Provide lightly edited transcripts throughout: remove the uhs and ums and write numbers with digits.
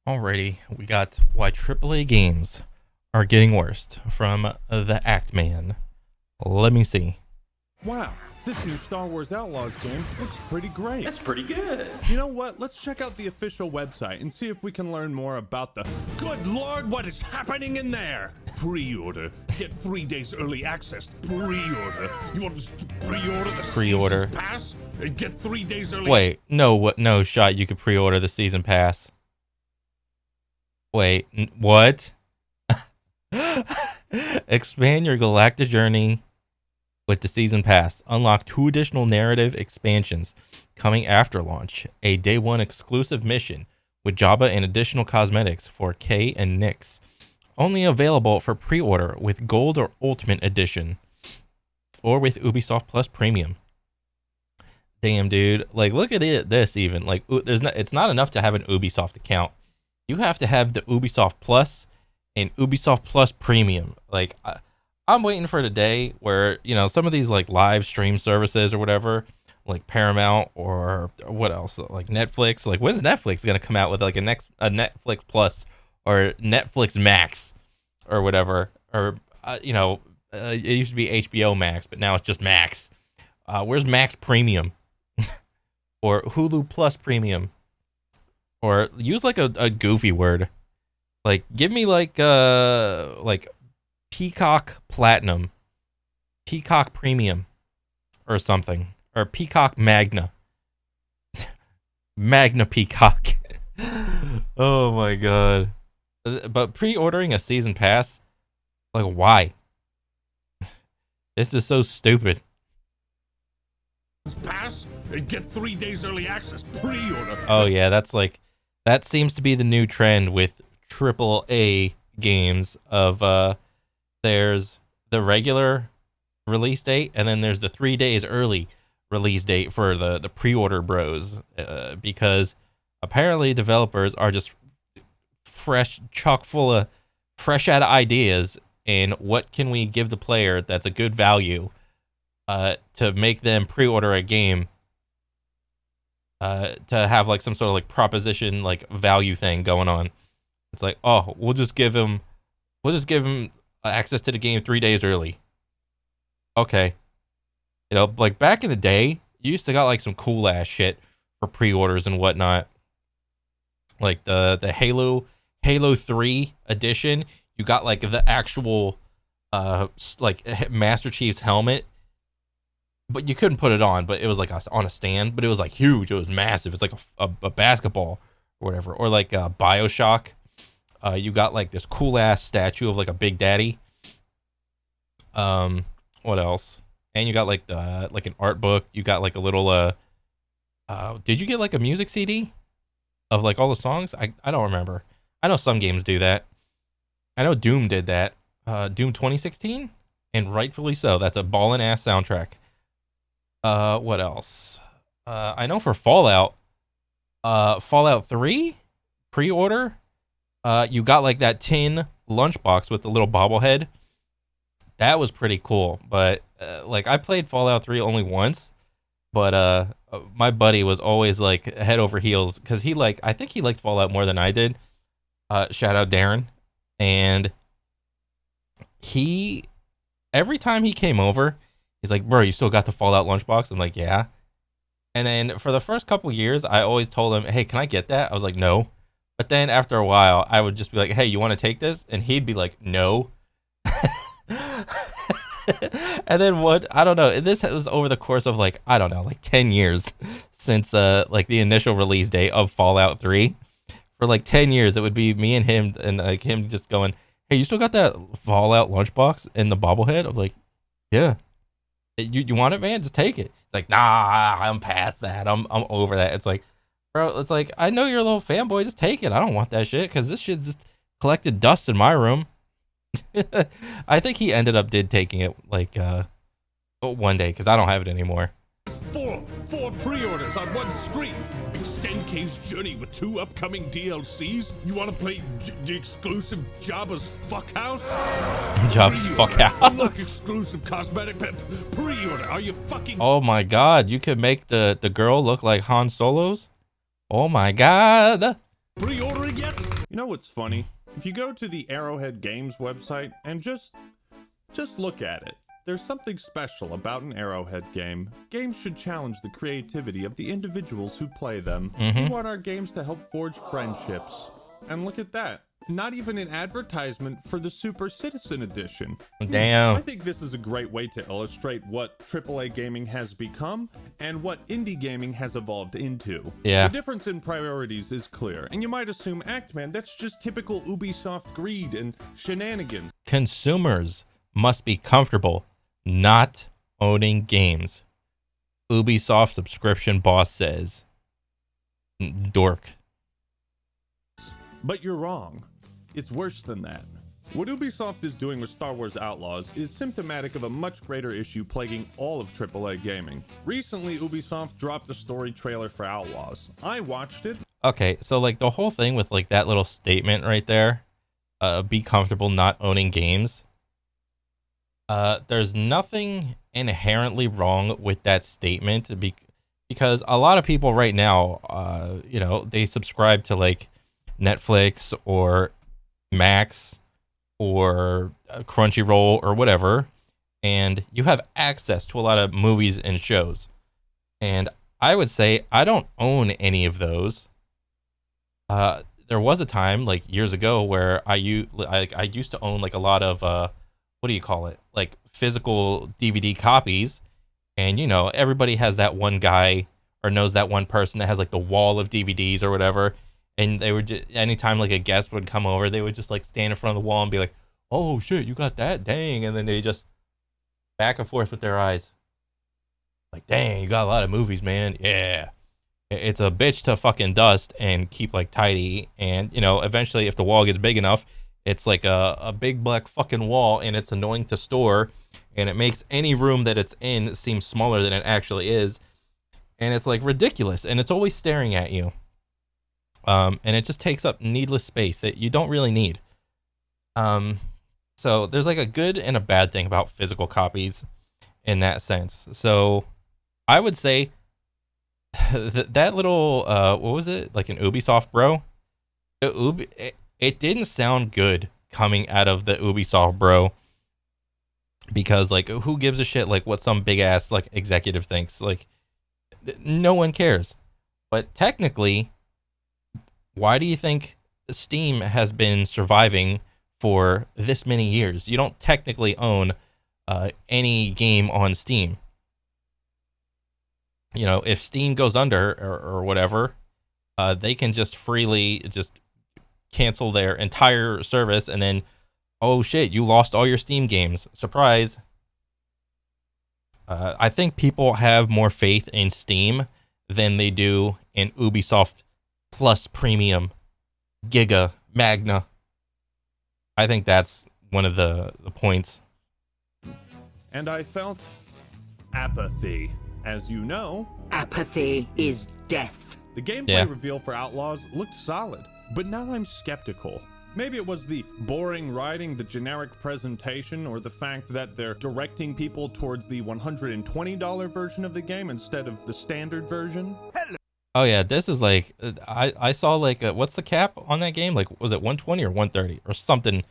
Alrighty, we got why AAA games are getting worse from the Act Man. Let me see. Wow, this new Star Wars Outlaws game looks pretty great. That's pretty good. You know what? Let's check out the official website and see if we can learn more about the... Good Lord, what is happening in there? Pre-order. Get 3 days early access. Pre-order. You want to pre-order the Pre-order. Season Pass? And get 3 days early... Wait, no shot you could pre-order the season pass. Wait, what? Expand your galactic journey with the season pass. Unlock 2 additional narrative expansions coming after launch. A day 1 exclusive mission with Jabba and additional cosmetics for Kay and Nyx. Only available for pre-order with Gold or Ultimate Edition, or with Ubisoft Plus Premium. Damn, dude! Like, look at it. This even like, it's not enough to have an Ubisoft account. You have to have the Ubisoft Plus and Ubisoft Plus Premium. Like, I'm waiting for the day where, you know, some of these like live stream services or whatever, like Paramount or what else, like Netflix. Like, when's Netflix gonna come out with like a Netflix Plus or Netflix Max or whatever? Or it used to be HBO Max, but now it's just Max. Where's Max Premium or Hulu Plus Premium? Or use like a goofy word, like give me like Peacock Platinum, Peacock Premium, or something, or Peacock Magna, Magna Peacock. Oh my god! But pre-ordering a season pass, like why? This is so stupid. Pass and get 3 days early access. Pre-order. Oh yeah, that seems to be the new trend with AAA games of there's the regular release date and then there's the 3 days early release date for the pre-order bros, because apparently developers are just chock full of fresh out of ideas and what can we give the player that's a good value to make them pre-order a game, to have like some sort of like proposition like value thing going on. It's like, oh, we'll just give him access to the game 3 days early. Okay, you know, like back in the day, you used to got like some cool ass shit for pre-orders and whatnot. Like the Halo 3 edition, you got like the actual like Master Chief's helmet, but you couldn't put it on, but it was like on a stand, but it was like huge. It was massive. It's like a basketball or whatever. Or like BioShock. You got like this cool ass statue of like a Big Daddy. What else? And you got like an art book. You got like a little did you get like a music CD of like all the songs? I don't remember. I know some games do that. I know Doom did that. Doom 2016, and rightfully so. That's a ballin' ass soundtrack. What else? I know for Fallout 3 pre-order, you got like that tin lunchbox with the little bobblehead. That was pretty cool, but like I played Fallout 3 only once, but my buddy was always like head over heels because I think he liked Fallout more than I did. Shout out Darren. And every time he came over, he's like, bro, you still got the Fallout lunchbox? I'm like, yeah. And then for the first couple years, I always told him, hey, can I get that? I was like, no. But then after a while, I would just be like, hey, you want to take this? And he'd be like, no. And then I don't know. This was over the course of like, I don't know, like 10 years since like the initial release date of Fallout 3. For like 10 years, it would be me and him, and like him just going, hey, you still got that Fallout lunchbox and the bobblehead? I'm like, yeah. You want it, man? Just take it. It's like, nah, I'm past that. I'm over that. It's like, bro, it's like, I know you're a little fanboy. Just take it. I don't want that shit because this shit just collected dust in my room. I think he did taking it like one day because I don't have it anymore. Four pre-orders on one screen. Extend Kay's journey with 2 upcoming DLCs. You want to play the exclusive Jabba's Fuckhouse? Jabba's Fuckhouse. Unlock exclusive cosmetic pre-order. Are you fucking? Oh my god! You could make the girl look like Han Solo's. Oh my god! Pre-ordering yet? You know what's funny? If you go to the Arrowhead Games website and just look at it, there's something special about an Arrowhead game. Games should challenge the creativity of the individuals who play them. We want our games to help forge friendships. And look at that. Not even an advertisement for the Super Citizen Edition. Damn. I think this is a great way to illustrate what AAA gaming has become and what indie gaming has evolved into. Yeah. The difference in priorities is clear, and you might assume, man, that's just typical Ubisoft greed and shenanigans. Consumers must be comfortable not owning games. Ubisoft subscription boss says. Dork. But you're wrong. It's worse than that. What Ubisoft is doing with Star Wars Outlaws is symptomatic of a much greater issue plaguing all of AAA gaming. Recently, Ubisoft dropped the story trailer for Outlaws. I watched it. Okay, so like the whole thing with like that little statement right there, be comfortable not owning games. There's nothing inherently wrong with that statement because a lot of people right now, they subscribe to like Netflix or Max or Crunchyroll or whatever, and you have access to a lot of movies and shows. And I would say I don't own any of those. There was a time like years ago where I used to own like a lot of what do you call it? Like physical DVD copies. And everybody has that one guy or knows that one person that has like the wall of DVDs or whatever. And they would just, anytime like a guest would come over, they would just like stand in front of the wall and be like, "Oh shit, you got that? Dang!" And then they just back and forth with their eyes, like, "Dang, you got a lot of movies, man. Yeah." It's a bitch to fucking dust and keep like tidy. And eventually, if the wall gets big enough, it's like a big black fucking wall, and it's annoying to store, and it makes any room that it's in seem smaller than it actually is, and it's like ridiculous, and it's always staring at you. And it just takes up needless space that you don't really need. So there's like a good and a bad thing about physical copies in that sense. So I would say that little, what was it? Like an Ubisoft bro? It didn't sound good coming out of the Ubisoft bro. Because like, who gives a shit like what some big ass like executive thinks? Like, no one cares. But technically, why do you think Steam has been surviving for this many years? You don't technically own any game on Steam. If Steam goes under or whatever, they can just freely just cancel their entire service and then, oh shit, you lost all your Steam games. Surprise. I think people have more faith in Steam than they do in Ubisoft Plus Premium, Giga, Magna. I think that's one of the points. And I felt apathy. As you know, apathy is death. The gameplay reveal for Outlaws looked solid, but now I'm skeptical. Maybe it was the boring writing, the generic presentation, or the fact that they're directing people towards the $120 version of the game instead of the standard version. Oh yeah, this is like, I saw like, what's the cap on that game? Like, was it 120 or 130 or something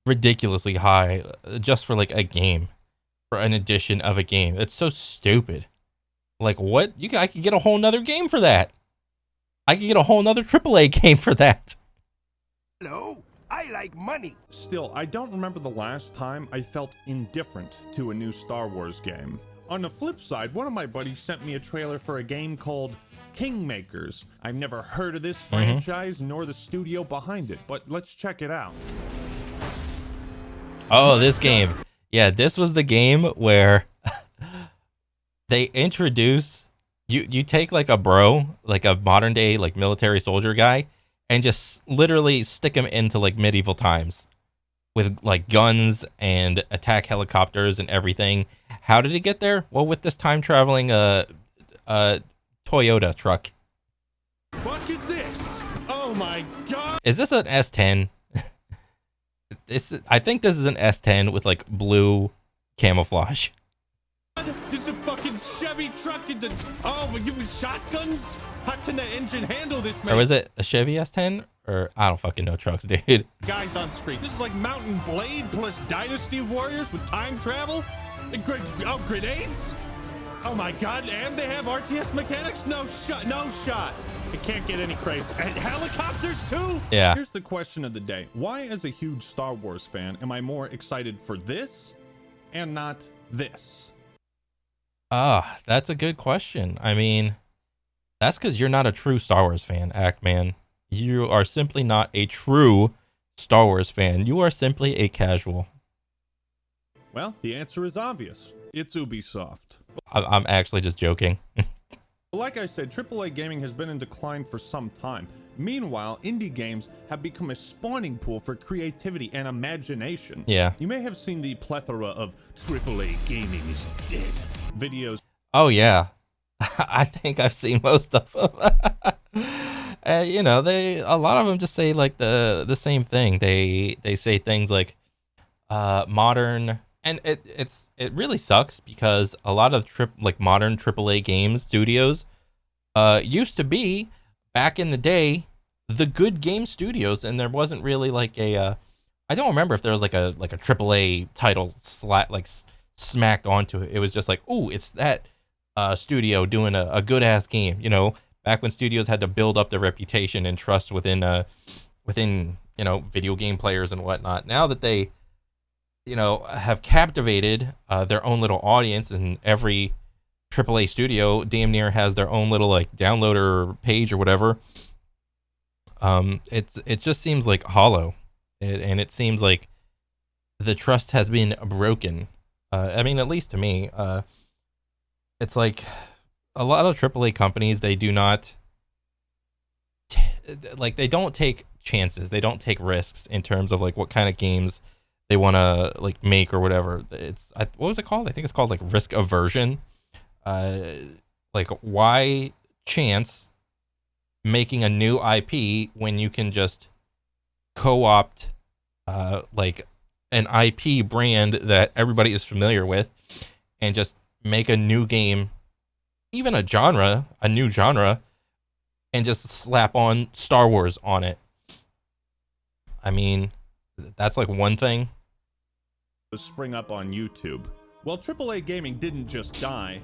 ridiculously high just for like a game, for an edition of a game? It's so stupid. Like, what? I could get a whole nother game for that. I could get a whole nother AAA game for that. Hello, I like money. Still, I don't remember the last time I felt indifferent to a new Star Wars game. On the flip side, one of my buddies sent me a trailer for a game called Kingmakers. I've never heard of this franchise nor the studio behind it, but let's check it out. Oh, this game. Yeah, this was the game where they introduce you take like a bro, like a modern day like military soldier guy, and just literally stick him into like medieval times with like guns and attack helicopters and everything. How did he get there? Well, with this time traveling Toyota truck. Fuck is this? Oh my god! Is this an S10? I think this is an S10 with like blue camouflage. This is a fucking Chevy truck in the... Oh, we're using shotguns? How can the engine handle this, man? Or was it a Chevy S10 Or I don't fucking know trucks, dude. Guys on screen. This is like Mountain Blade plus Dynasty Warriors with time travel. Grenades. Oh my god, and they have RTS mechanics? No shot, no shot. It can't get any crazy. And helicopters too? Yeah. Here's the question of the day. Why, as a huge Star Wars fan, am I more excited for this and not this? That's a good question. I mean, that's because you're not a true Star Wars fan, Act-Man. You are simply not a true Star Wars fan. You are simply a casual. Well, the answer is obvious. It's Ubisoft. I'm actually just joking. Like I said, AAA gaming has been in decline for some time. Meanwhile, indie games have become a spawning pool for creativity and imagination. Yeah. You may have seen the plethora of AAA gaming is dead videos. Oh, yeah. I think I've seen most of them. You know, a lot of them just say like the same thing. They say things like modern, and it really sucks because a lot of modern AAA games studios used to be back in the day the good game studios, and there wasn't really like a I don't remember if there was like a AAA title smacked onto it. It was just like, oh, it's that studio doing a good ass game, you know, back when studios had to build up their reputation and trust within you know, video game players and whatnot. Now that they, you know, have captivated their own little audience, and every AAA studio damn near has their own little like downloader page or whatever. It just seems like hollow, and it seems like the trust has been broken. I mean, at least to me, it's like a lot of AAA companies, they do not they don't take chances, they don't take risks in terms of like what kind of games they want to like make or whatever. What was it called? I think it's called like risk aversion. Like, why chance making a new IP when you can just co-opt like an IP brand that everybody is familiar with and just make a new game, even a new genre, and just slap on Star Wars on it. I mean, that's like one thing. Spring up on YouTube. Well, AAA gaming didn't just die.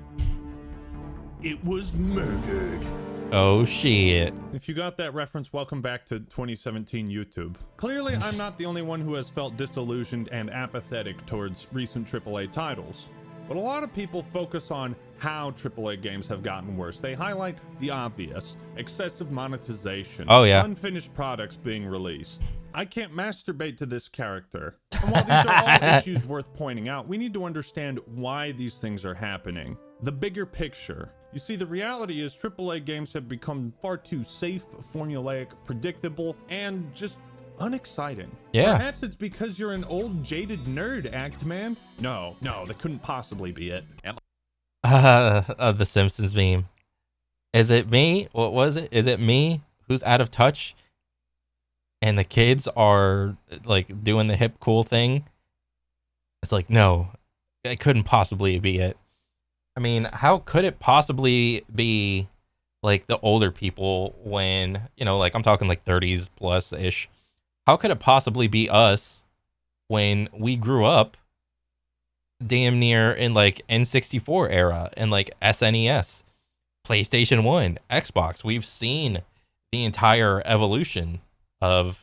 It was murdered. Oh shit. If you got that reference, welcome back to 2017 YouTube. Clearly, I'm not the only one who has felt disillusioned and apathetic towards recent AAA titles. But a lot of people focus on how AAA games have gotten worse. They highlight the obvious: excessive monetization, oh yeah, unfinished products being released. I can't masturbate to this character. And while these are all issues worth pointing out, we need to understand why these things are happening. The bigger picture. You see, the reality is AAA games have become far too safe, formulaic, predictable, and just unexciting. Yeah. Perhaps it's because you're an old jaded nerd, Act-Man. No, that couldn't possibly be it. Of the Simpsons meme. Is it me? What was it? Is it me who's out of touch? And the kids are like doing the hip cool thing. It's like, no, it couldn't possibly be it. I mean, how could it possibly be like the older people when, you know, like I'm talking like 30s plus ish? How could it possibly be us when we grew up damn near in like N64 era and like SNES, PlayStation 1, Xbox? We've seen the entire evolution of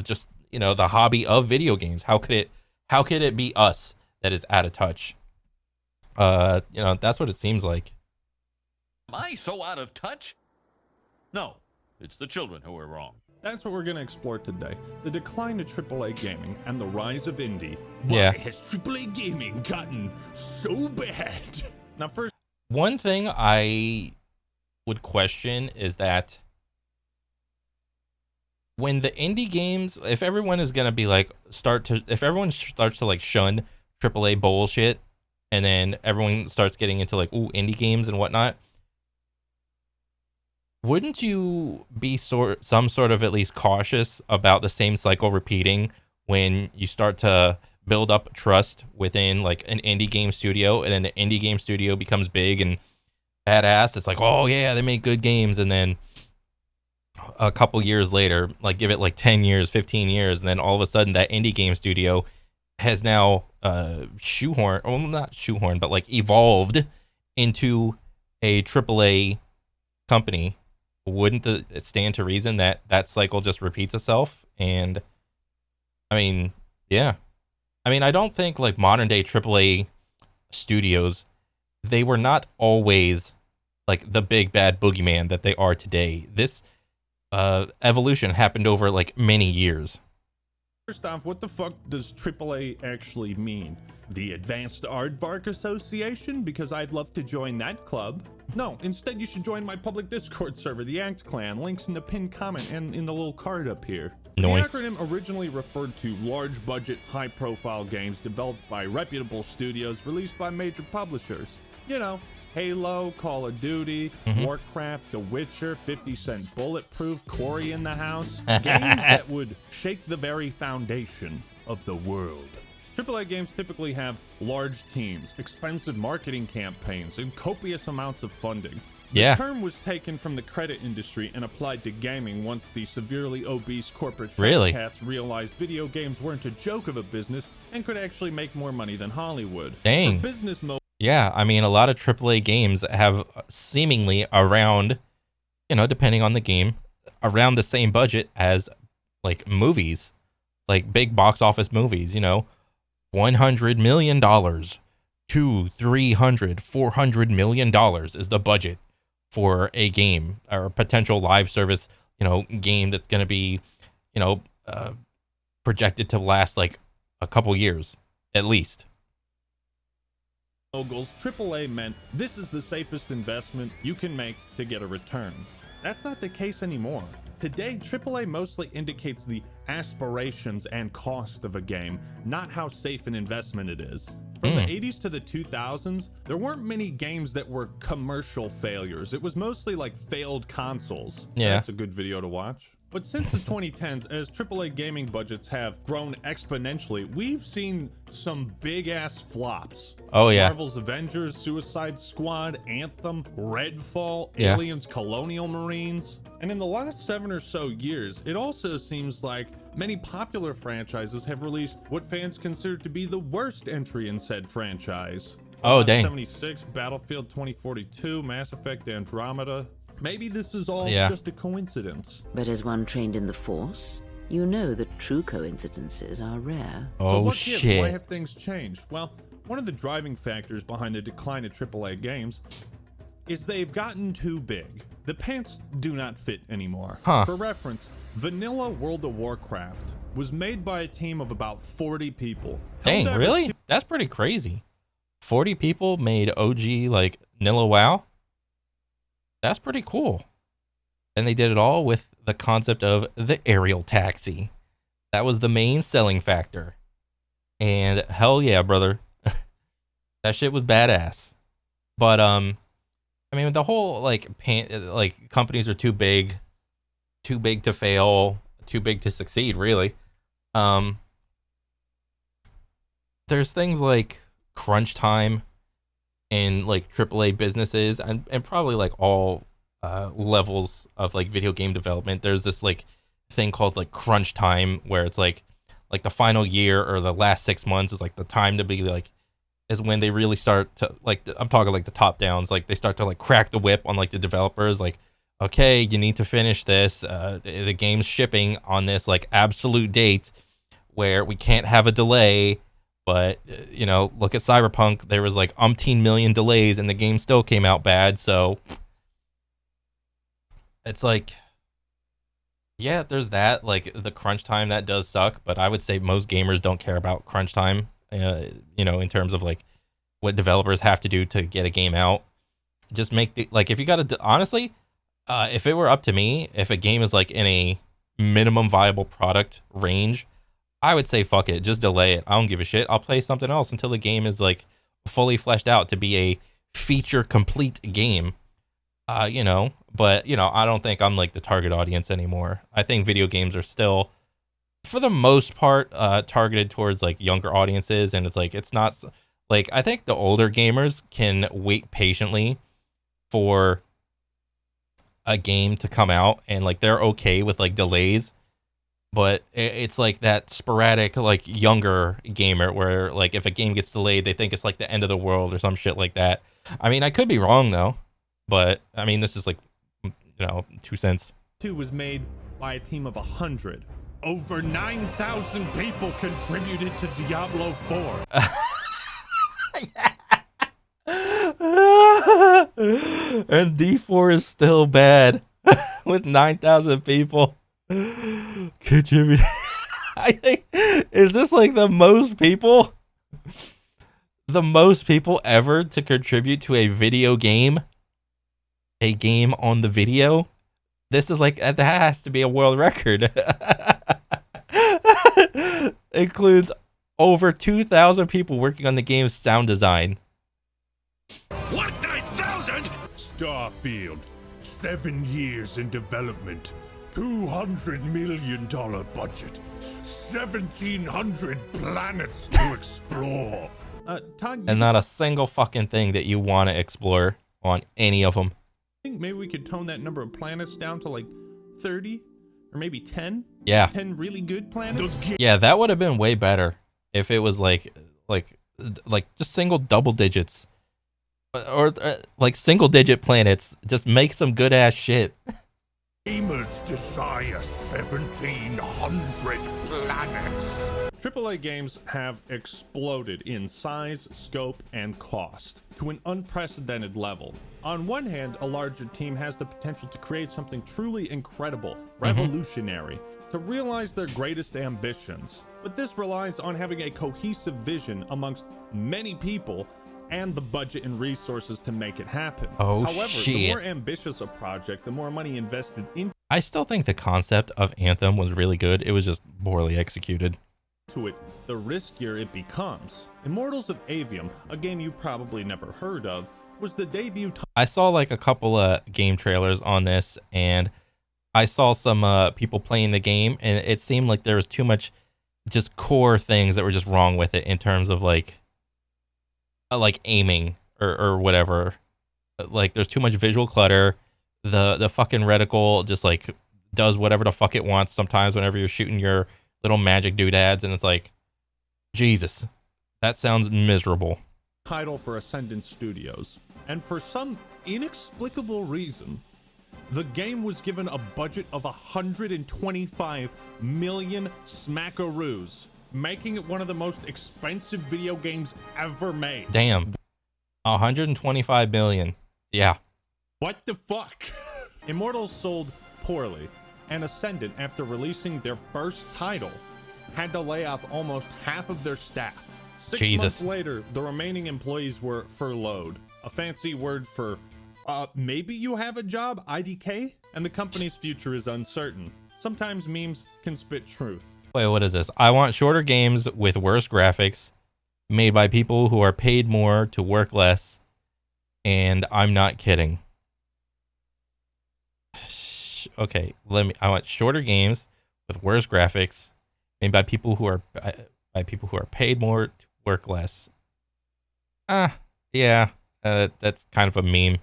just, you know, the hobby of video games. How could it be us that is out of touch? You know, that's what it seems like. Am I so out of touch? No, it's the children who are wrong. That's what we're going to explore today. The decline of AAA gaming and the rise of indie. Yeah. Why has AAA gaming gotten so bad? Now, first, one thing I would question is that when the indie games, if everyone is going to be like, if everyone starts to like shun AAA bullshit, and then everyone starts getting into like, ooh, indie games and whatnot, wouldn't you be some sort of at least cautious about the same cycle repeating when you start to build up trust within like an indie game studio, and then the indie game studio becomes big and badass? It's like, oh yeah, they make good games, and then a couple years later, like give it like 10 years, 15 years, and then all of a sudden that indie game studio has now shoehorned, well, not shoehorned, but like evolved into a AAA company. Wouldn't it stand to reason that that cycle just repeats itself? And I mean, yeah. I mean, I don't think like modern day AAA studios, they were not always like the big bad boogeyman that they are today. This evolution happened over like many years. First off, what the fuck does AAA actually mean? The Advanced Aardvark Association? Because I'd love to join that club. No, instead you should join my public Discord server, the Act Clan. Links in the pinned comment and in the little card up here. Nice. The acronym originally referred to large budget, high profile games developed by reputable studios released by major publishers. You know, Halo, Call of Duty, Warcraft, The Witcher, 50 Cent Bulletproof, Corey in the House. Games that would shake the very foundation of the world. AAA games typically have large teams, expensive marketing campaigns, and copious amounts of funding. The term was taken from the credit industry and applied to gaming once the severely obese corporate fat cats realized video games weren't a joke of a business and could actually make more money than Hollywood. Dang. For business Yeah, I mean, a lot of AAA games have seemingly around, you know, depending on the game, around the same budget as like movies, like big box office movies, you know, $100 million to $300, $400 million is the budget for a game or a potential live service, you know, game that's going to be, you know, projected to last like a couple years at least. moguls, AAA meant this is the safest investment you can make to get a return. That's not the case anymore. Today, AAA mostly indicates the aspirations and cost of a game, not how safe an investment it is. From the 80s to the 2000s, there weren't many games that were commercial failures. It was mostly like failed consoles. Yeah. That's a good video to watch. But since the 2010s, as AAA gaming budgets have grown exponentially, we've seen some big-ass flops. Oh, yeah. Marvel's Avengers, Suicide Squad, Anthem, Redfall, Aliens, Colonial Marines. And in the last 7 or so years, it also seems like many popular franchises have released what fans consider to be the worst entry in said franchise. Oh, dang. 76, Battlefield 2042, Mass Effect Andromeda. Maybe this is all just a coincidence. But as one trained in the Force, you know that true coincidences are rare. So Oh, what shit. gives? Why have things changed? Well, one of the driving factors behind the decline of AAA games is they've gotten too big. The pants do not fit anymore. For reference, vanilla World of Warcraft was made by a team of about 40 people. Dang, Held really? average That's pretty crazy. 40 people made OG like Nilla WoW. That's pretty cool. And they did it all with the concept of the aerial taxi. That was the main selling factor. And hell yeah, brother. That shit was badass. But I mean, the whole like companies are too big to fail, too big to succeed, really. There's things like crunch time in like AAA businesses and probably like all levels of like video game development. There's this like thing called like crunch time where it's like the final year or the last 6 months is like the time to be like is when they really start to like I'm talking like the top downs, like they start to like crack the whip on like the developers, like, okay, you need to finish this, the game's shipping on this like absolute date where we can't have a delay. But, you know, look at Cyberpunk. There was like umpteen million delays and the game still came out bad. So it's like, yeah, there's that. Like the crunch time, that does suck. But I would say most gamers don't care about crunch time, you know, in terms of like what developers have to do to get a game out. Just make the, like, if you got to, honestly, if it were up to me, if a game is like in a minimum viable product range, I would say fuck it, just delay it. I don't give a shit. I'll play something else until the game is like fully fleshed out to be a feature complete game. You know, but you know, I don't think I'm like the target audience anymore. I think video games are still, for the most part, targeted towards like younger audiences, and it's like it's not like I think the older gamers can wait patiently for a game to come out, and like they're okay with like delays, but it's like that sporadic like younger gamer where like if a game gets delayed, they think it's like the end of the world or some shit like that. I mean, I could be wrong though, but I mean, this is like, 2 cents. 2 was made by a team of 100. Over 9,000 people contributed to Diablo 4. And D4 is still bad with 9,000 people contributing. I think, is this like the most people ever to contribute to a video game? A game on the video? This is like, that has to be a world record. Includes over 2,000 people working on the game's sound design. What, 9,000? Starfield, 7 years in development, $200 million budget, 1,700 planets to explore. Todd, And not a single fucking thing that you want to explore on any of them. I think maybe we could tone that number of planets down to like 30 or maybe 10? Yeah. 10 really good planets? Yeah, that would have been way better if it was like just single double digits. Or like single digit planets. Just make some good ass shit. Gamers desire 1,700 planets. AAA games have exploded in size, scope, and cost to an unprecedented level. On one hand, a larger team has the potential to create something truly incredible, revolutionary, to realize their greatest ambitions. But this relies on having a cohesive vision amongst many people and the budget and resources to make it happen. Oh, However, shit. the more ambitious a project, the more money invested into I still think the concept of Anthem was really good. It was just poorly executed. it, the riskier it becomes. Immortals of Avium, a game you probably never heard of, was the debut I saw like a couple of game trailers on this, and I saw some people playing the game, and it seemed like there was too much just core things that were just wrong with it in terms of like aiming or whatever. Like there's too much visual clutter. The fucking reticle just like does whatever the fuck it wants sometimes whenever you're shooting your little magic doodads, and it's like, Jesus, that sounds miserable. title for Ascendant Studios. And for some inexplicable reason, the game was given a budget of 125 million smackaroos, making it one of the most expensive video games ever made. Damn. 125 million. Yeah. What the fuck? Immortals sold poorly, and Ascendant, after releasing their first title, had to lay off almost half of their staff. 6 Jesus. months later, the remaining employees were furloughed, a fancy word for maybe you have a job, IDK, and the company's future is uncertain. Sometimes memes can spit truth. Wait, what is this? I want shorter games with worse graphics, made by people who are paid more to work less, and I'm not kidding. Okay, I want shorter games with worse graphics, made by people who are paid more to work less. Yeah, that's kind of a meme.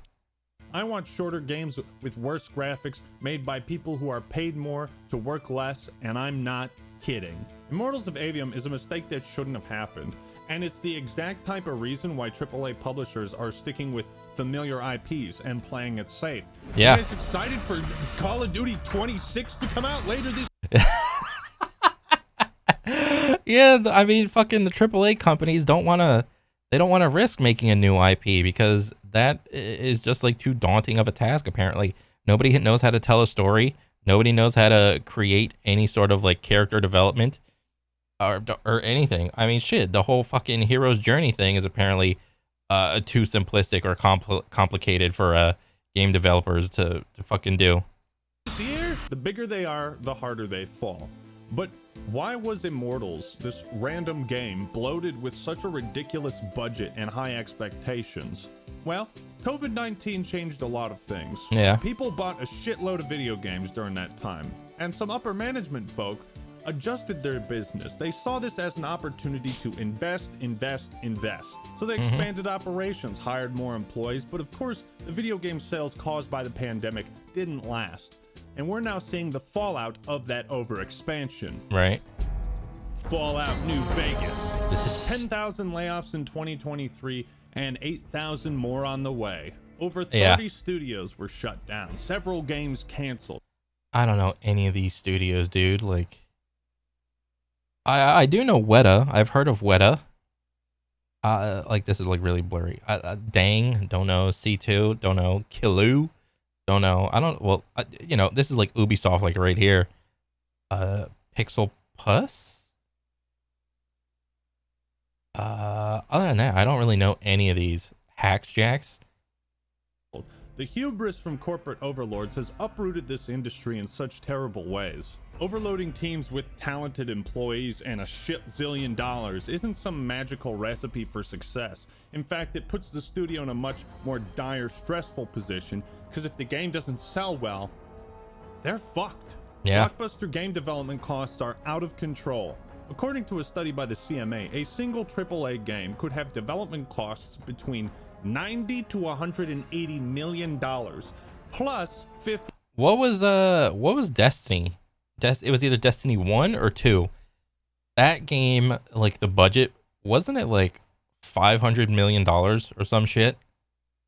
I want shorter games with worse graphics made by people who are paid more to work less, and I'm not kidding. Immortals of Avium is a mistake that shouldn't have happened, and it's the exact type of reason why AAA publishers are sticking with familiar IPs and playing it safe. Yeah. You guys excited for Call of Duty 26 to come out later this Yeah, I mean, fucking the AAA companies don't want to risk making a new IP because that is just like too daunting of a task. Apparently, nobody knows how to tell a story. Nobody knows how to create any sort of like character development or anything. I mean, shit, the whole fucking hero's journey thing is apparently too simplistic or complicated for game developers to fucking do. year. The bigger they are, the harder they fall. But why was Immortals, this random game, bloated with such a ridiculous budget and high expectations? Well, COVID-19 changed a lot of things. Yeah. People bought a shitload of video games during that time, and some upper management folk adjusted their business. They saw this as an opportunity to invest. So they expanded operations, hired more employees, but of course, the video game sales caused by the pandemic didn't last. And we're now seeing the fallout of that overexpansion. Right. Fallout New Vegas. This is 10,000 layoffs in 2023 and 8,000 more on the way. Over 30 studios were shut down. Several games canceled. I don't know any of these studios, dude. Like, I do know Weta. I've heard of Weta. Like, this is like really blurry. Dang, don't know. C2, don't know. Killu, don't know. I don't. Well, you know, this is like Ubisoft, like right here. Pixel Puss. Other than that, I don't really know any of these. Hacks Jacks. The hubris from corporate overlords has uprooted this industry in such terrible ways. Overloading teams with talented employees and a shit zillion dollars isn't some magical recipe for success. In fact, it puts the studio in a much more dire, stressful position, because if the game doesn't sell well, they're fucked. Yeah. Blockbuster game development costs are out of control. According to a study by the CMA, a single AAA game could have development costs between $90 to $180 million plus 50. What was Destiny? It was either Destiny 1 or 2. That game, like the budget, wasn't it like $500 million or some shit?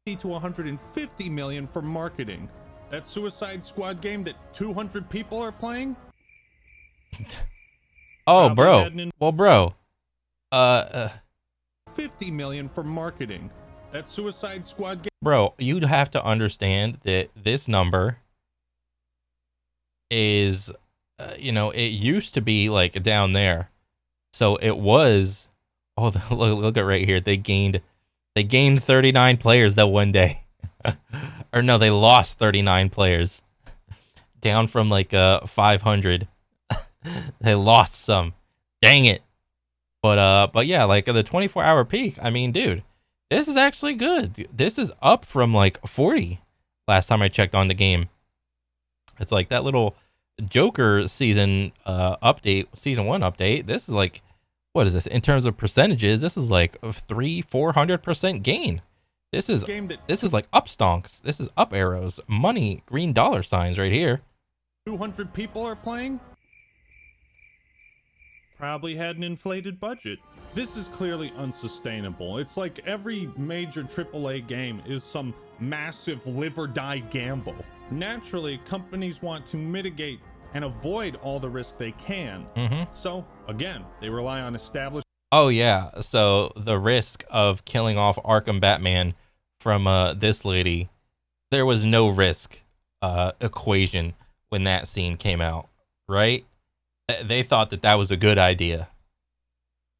To $150 million for marketing. That Suicide Squad game that 200 people are playing? Oh, bro. Well, bro. 50 million for marketing. That Suicide Squad game. Bro, you'd have to understand that this number is, you know, it used to be like down there. So it was, oh, look at right here. They gained 39 players that one day. Or no, they lost 39 players. Down from like 500. They lost some. Dang it. But yeah, like the 24-hour peak. I mean, dude, this is actually good. This is up from like 40 last time I checked on the game. It's like that little Joker season update, season 1 update. This is like, what is this in terms of percentages? This is like 400% gain. This is like up stonks. This is up arrows, money, green dollar signs right here. 200 people are playing? Probably had an inflated budget. This is clearly unsustainable. It's like every major AAA game is some massive live or die gamble. Naturally, companies want to mitigate and avoid all the risk they can. So again, they rely on established. Oh yeah, so the risk of killing off Arkham Batman from this lady, there was no risk equation when that scene came out, right? They thought that was a good idea.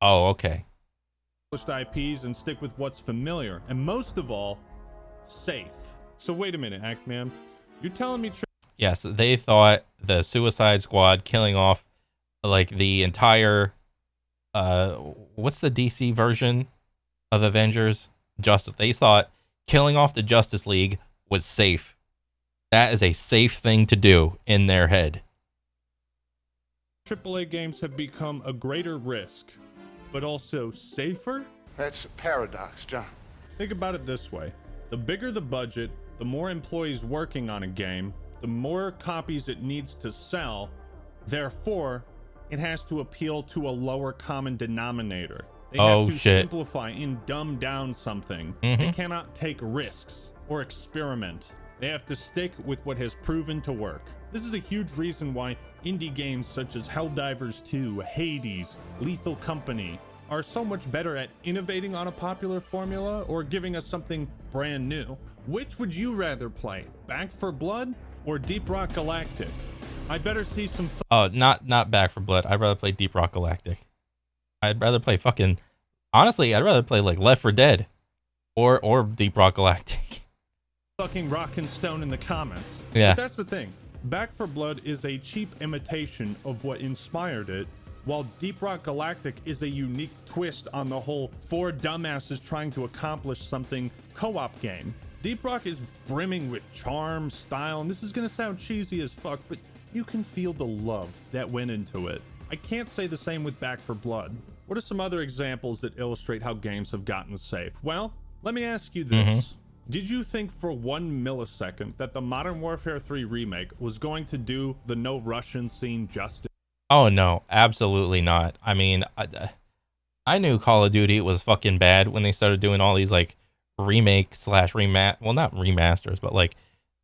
Oh, okay. IPs and stick with what's familiar, and most of all, safe. So wait a minute, Ackman, you're telling me? Yes, they thought the Suicide Squad killing off like the entire what's the DC version of Avengers? Justice. They thought killing off the Justice League was safe. That is a safe thing to do in their head. AAA games have become a greater risk, but also safer? That's a paradox, John. Think about it this way. The bigger the budget, the more employees working on a game, the more copies it needs to sell. Therefore, it has to appeal to a lower common denominator. They have to simplify and dumb down something. They cannot take risks or experiment. They have to stick with what has proven to work. This is a huge reason why indie games such as Helldivers 2, Hades, Lethal Company are so much better at innovating on a popular formula or giving us something brand new. Which would you rather play, Back 4 Blood or Deep Rock Galactic? I better see some. Oh, not Back 4 Blood. I'd rather play Deep Rock Galactic. I'd rather play honestly, I'd rather play like Left 4 Dead or Deep Rock Galactic. Fucking rock and stone in the comments. Yeah. But that's the thing. Back 4 Blood is a cheap imitation of what inspired it, while Deep Rock Galactic is a unique twist on the whole 4 dumbasses trying to accomplish something co-op game. Deep Rock is brimming with charm, style, and this is gonna sound cheesy as fuck, but you can feel the love that went into it. I can't say the same with Back 4 Blood. What are some other examples that illustrate how games have gotten safe? Well, let me ask you this. Did you think for 1 millisecond that the Modern Warfare 3 remake was going to do the no Russian scene justice? Oh no, absolutely not. I mean, I knew Call of Duty was fucking bad when they started doing all these like remake slash well, not remasters, but like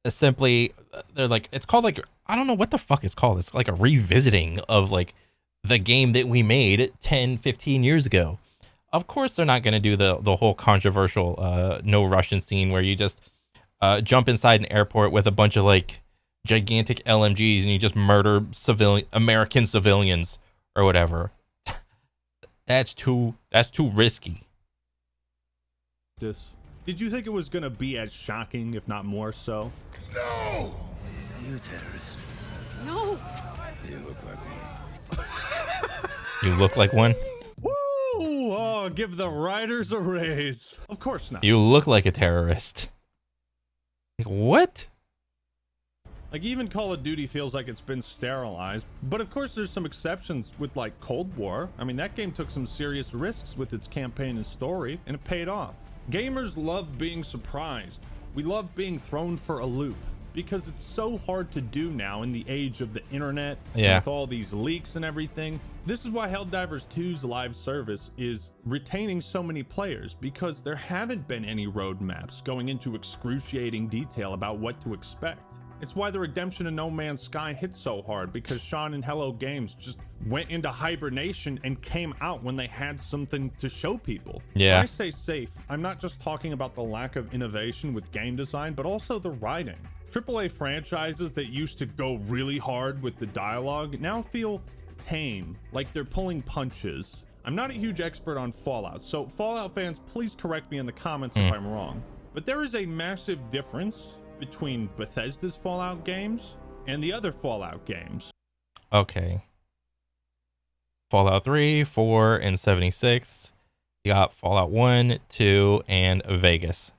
simply they're like, it's called like, I don't know what the fuck it's called. It's like a revisiting of like the game that we made 10, 15 years ago. Of course they're not going to do the whole controversial no Russian scene where you just jump inside an airport with a bunch of like gigantic LMGs and you just murder American civilians or whatever. That's too risky. Did you think it was going to be as shocking, if not more so? No! You terrorist. No! You look like one. You look like one? Woo! Oh, give the writers a raise. Of course not. You look like a terrorist. Like, what? Like, even Call of Duty feels like it's been sterilized. But of course, there's some exceptions with, like, Cold War. I mean, that game took some serious risks with its campaign and story, and it paid off. Gamers love being surprised. We love being thrown for a loop, because it's so hard to do now in the age of the internet, with all these leaks and everything. This is why Helldivers 2's live service is retaining so many players, because there haven't been any roadmaps going into excruciating detail about what to expect. It's why the redemption of No Man's Sky hit so hard, because Sean and Hello Games just went into hibernation and came out when they had something to show people. Yeah. When I say safe, I'm not just talking about the lack of innovation with game design, but also the writing. AAA franchises that used to go really hard with the dialogue now feel tame, like they're pulling punches. I'm not a huge expert on Fallout, so Fallout fans, please correct me in the comments if I'm wrong. But there is a massive difference between Bethesda's Fallout games and the other Fallout games. Okay. Fallout 3, 4, and 76. You got Fallout 1, 2, and Vegas.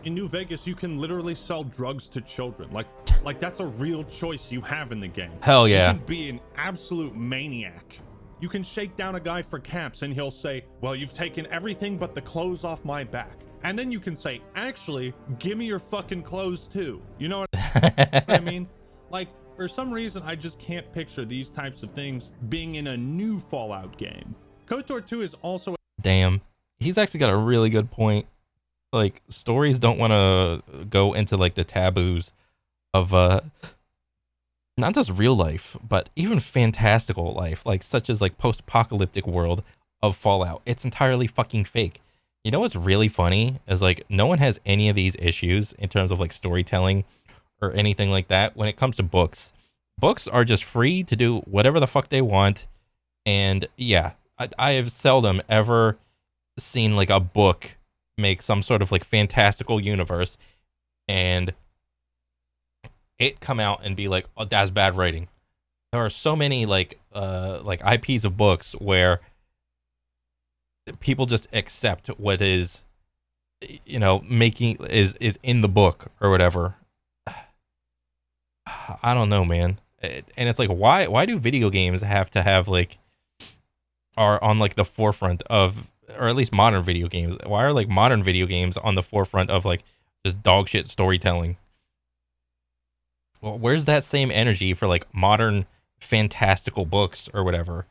In New Vegas, you can literally sell drugs to children. Like that's a real choice you have in the game. Hell yeah. You can be an absolute maniac. You can shake down a guy for caps and he'll say, well, you've taken everything but the clothes off my back. And then you can say, actually, give me your fucking clothes too. You know what I mean? Like, for some reason, I just can't picture these types of things being in a new Fallout game. KOTOR 2 is also... Damn. He's actually got a really good point. Like, stories don't want to go into, like, the taboos of, not just real life, but even fantastical life, like, such as, like, post-apocalyptic world of Fallout. It's entirely fucking fake. You know what's really funny is, like, no one has any of these issues in terms of, like, storytelling or anything like that when it comes to books. Books are just free to do whatever the fuck they want. And, yeah, I have seldom ever seen, like, a book make some sort of, like, fantastical universe and it come out and be like, oh, that's bad writing. There are so many, like IPs of books where people just accept what is, you know, making is in the book or whatever. I don't know, man. And it's like, why do video games have to have, like, are on, like, the forefront of, or at least modern video games? Why are, like, modern video games on the forefront of, like, just dog shit storytelling? Well, where's that same energy for, like, modern fantastical books or whatever?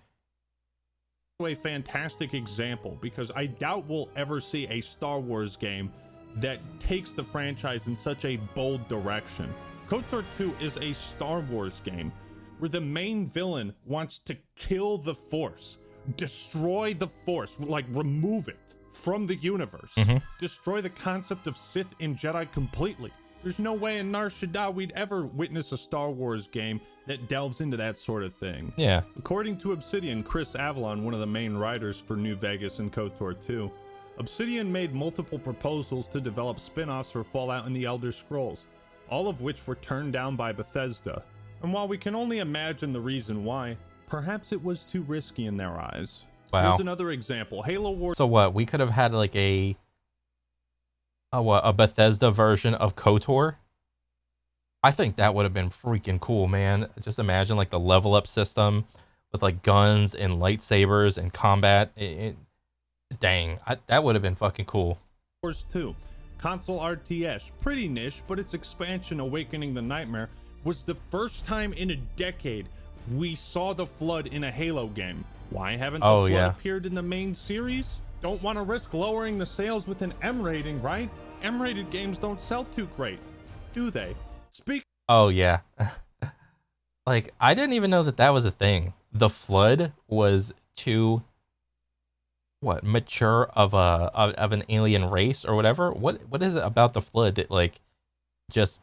A fantastic example, because I doubt we'll ever see a Star Wars game that takes the franchise in such a bold direction. KOTOR 2 is a Star Wars game where the main villain wants to kill the Force, destroy the Force, like remove it from the universe, destroy the concept of Sith and Jedi completely. There's no way in Nar Shaddaa we'd ever witness a Star Wars game that delves into that sort of thing. Yeah. According to Obsidian, Chris Avalon, one of the main writers for New Vegas and KOTOR 2, Obsidian made multiple proposals to develop spin-offs for Fallout and the Elder Scrolls, all of which were turned down by Bethesda. And while we can only imagine the reason why, perhaps it was too risky in their eyes. Wow. Here's another example. Halo Wars. So what? We could have had, like, a Bethesda version of KOTOR? I think that would have been freaking cool, man. Just imagine, like, the level up system, with like guns and lightsabers and combat. Dang, that would have been fucking cool. Wars 2. Console RTS, pretty niche, but its expansion, Awakening the Nightmare, was the first time in a decade we saw the Flood in a Halo game. Why haven't the Flood appeared in the main series? Don't want to risk lowering the sales with an M rating, right? M-rated games don't sell too great, do they? Oh yeah. Like, I didn't even know that was a thing. The Flood was too mature of an alien race or whatever. What is it about the Flood that like just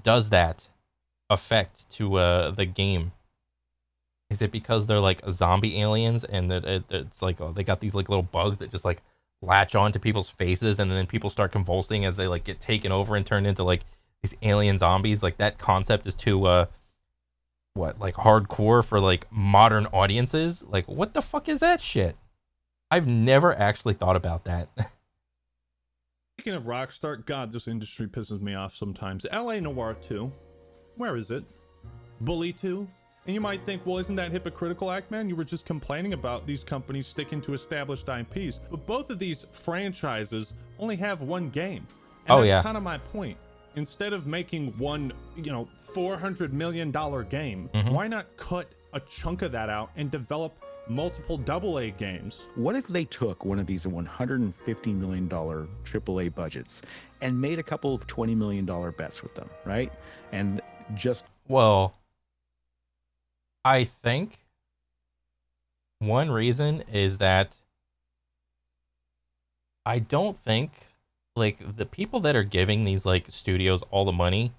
does that effect to the game? Is it because they're like zombie aliens and that it's like they got these like little bugs that just like latch on to people's faces and then people start convulsing as they like get taken over and turned into like these alien zombies? Like, that concept is too like hardcore for like modern audiences? Like, what the fuck is that shit? I've never actually thought about that. Speaking of Rockstar, God, this industry pisses me off sometimes. LA Noire 2, where is it? Bully 2? And you might think, well, isn't that hypocritical, Ackman? You were just complaining about these companies sticking to established IPs. But both of these franchises only have one game. And that's kind of my point. Instead of making one, $400 million game, why not cut a chunk of that out and develop multiple AA games? What if they took one of these $150 million AAA budgets and made a couple of $20 million bets with them, right? And just... Well, I think one reason is that I don't think like the people that are giving these like studios all the money,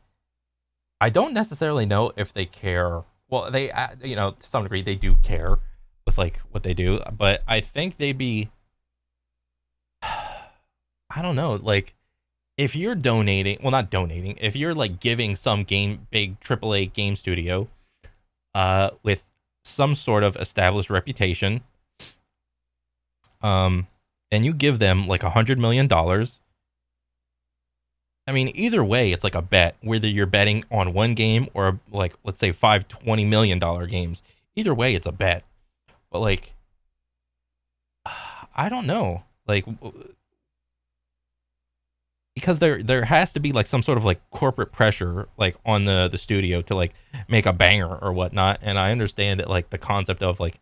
I don't necessarily know if they care. Well, they to some degree they do care with like what they do, but I think they'd be I don't know, like if you're donating, well, not donating, if you're like giving some big AAA game studio with some sort of established reputation, and you give them like $100 million, I mean, either way, it's like a bet, whether you're betting on one game or like, let's say $20 million games. Either way, it's a bet. But like, I don't know, like, because there has to be like some sort of like corporate pressure like on the studio to like make a banger or whatnot. And I understand that like the concept of like,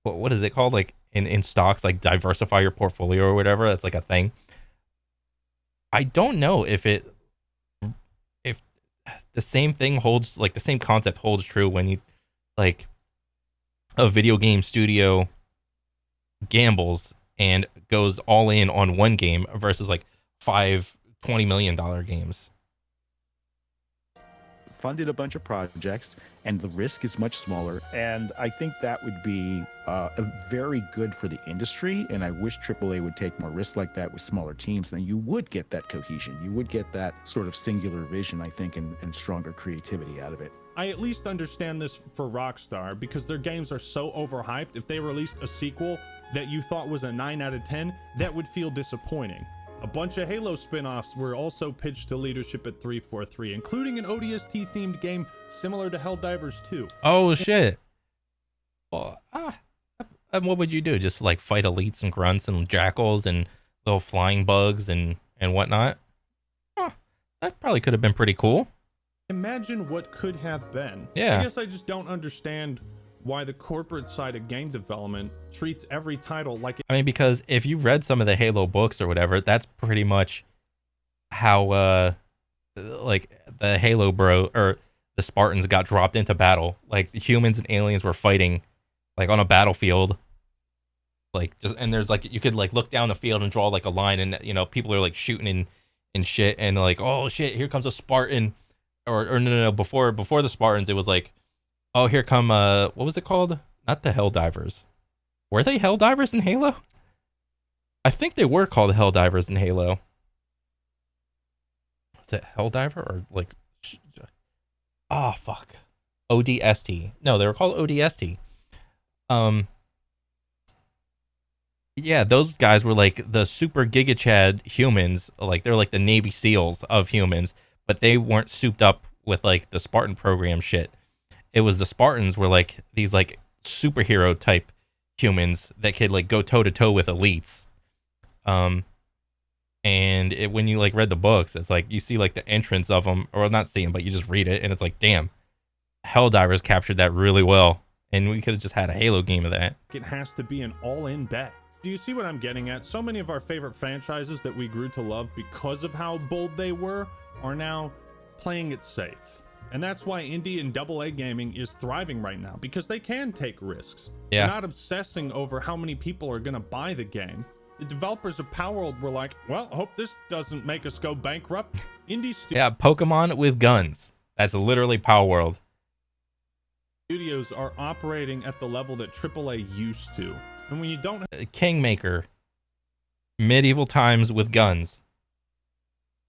what is it called? Like in stocks, like diversify your portfolio or whatever. That's like a thing. I don't know if the same thing holds, like the same concept holds true when you like a video game studio gambles and goes all in on one game versus like $20 million games. Funded a bunch of projects and the risk is much smaller, and I think that would be very good for the industry. And I wish AAA would take more risks like that with smaller teams, and you would get that cohesion, you would get that sort of singular vision, I think, and stronger creativity out of it. I at least understand this for Rockstar because their games are so overhyped. If they released a sequel that you thought was a 9 out of 10, that would feel disappointing. A bunch of Halo spin-offs were also pitched to leadership at 343, including an ODST-themed game similar to Helldivers 2. Oh, shit. Well, and what would you do? Just, like, fight elites and grunts and jackals and little flying bugs and whatnot? Huh, that probably could have been pretty cool. Imagine what could have been. Yeah. I guess I just don't understand why the corporate side of game development treats every title like... I mean, because if you read some of the Halo books or whatever, that's pretty much how like the Halo or the Spartans got dropped into battle. Like the humans and aliens were fighting like on a battlefield, like and there's like you could like look down the field and draw like a line, and people are like shooting and shit, and like, oh shit, here comes a Spartan, or no, before the Spartans it was like, oh, here come, what was it called? Not the Helldivers. Were they Helldivers in Halo? I think they were called Helldivers in Halo. Was it Helldiver or like... Oh, fuck. ODST. No, they were called ODST. Yeah, those guys were like the super Giga Chad humans. Like, they're like the Navy SEALs of humans, but they weren't souped up with like the Spartan program shit. It was the Spartans were like these like superhero type humans that could like go toe to toe with elites. And when you like read the books, it's like you see like the entrance of them, or not see them, but you just read it, and it's like, damn, Helldivers captured that really well, and we could have just had a Halo game of that. It has to be an all-in bet. Do you see what I'm getting at? So many of our favorite franchises that we grew to love because of how bold they were are now playing it safe. And that's why indie and AA gaming is thriving right now, because they can take risks. Yeah. They're not obsessing over how many people are going to buy the game. The developers of Palworld were like, well, hope this doesn't make us go bankrupt. Yeah, Pokemon with guns. That's literally Palworld. Studios are operating at the level that AAA used to. And when you don't Kingmaker. Medieval times with guns.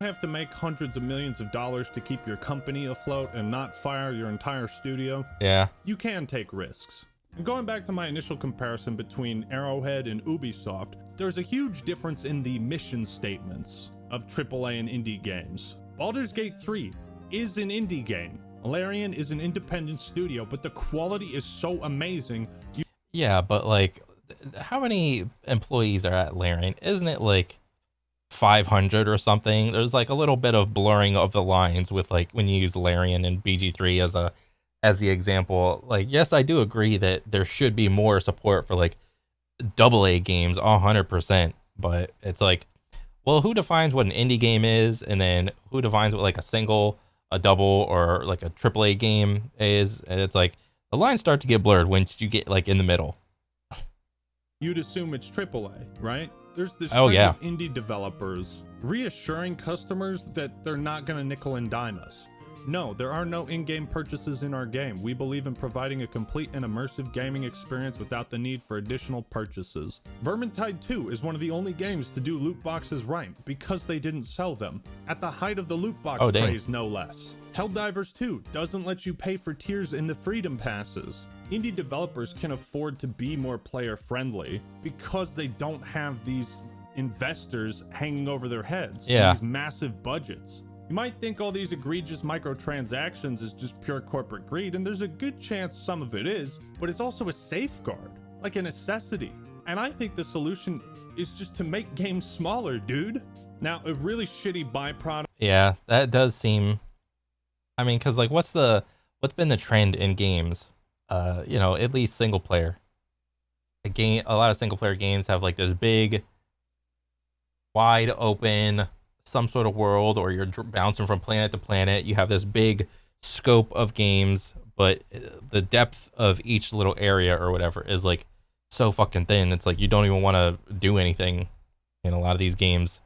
have to make hundreds of millions of dollars to keep your company afloat and not fire your entire studio, Yeah. you can take risks. And going back to my initial comparison between Arrowhead and Ubisoft, there's a huge difference in the mission statements of AAA and indie games. Baldur's Gate 3 is an indie game. Larian is an independent studio, but the quality is so amazing. Yeah, but like, how many employees are at Larian? Isn't it like 500 or something? There's like a little bit of blurring of the lines with like when you use Larian and BG3 as the example. Like, yes, I do agree that there should be more support for like AA games 100%, but it's like, well, who defines what an indie game is, and then who defines what like a single, a double, or like a AAA game is? And it's like the lines start to get blurred once you get like in the middle. You'd assume it's AAA, right? There's this Oh, trend yeah. of indie developers reassuring customers that they're not going to nickel and dime us. No, there are no in-game purchases in our game. We believe in providing a complete and immersive gaming experience without the need for additional purchases. Vermintide 2 is one of the only games to do loot boxes right because they didn't sell them. At the height of the loot box Oh, dang. craze, no less. Helldivers 2 doesn't let you pay for tiers in the freedom passes. Indie developers can afford to be more player friendly because they don't have these investors hanging over their heads. Yeah. These massive budgets. You might think all these egregious microtransactions is just pure corporate greed, and there's a good chance some of it is, but it's also a safeguard, like a necessity. And I think the solution is just to make games smaller, dude. Now, a really shitty byproduct. Yeah, that does seem. I mean, because like, what's been the trend in games? At least single player. A lot of single player games have like this big, wide open, some sort of world, or you're bouncing from planet to planet. You have this big scope of games, but the depth of each little area or whatever is like so fucking thin. It's like you don't even want to do anything in a lot of these games.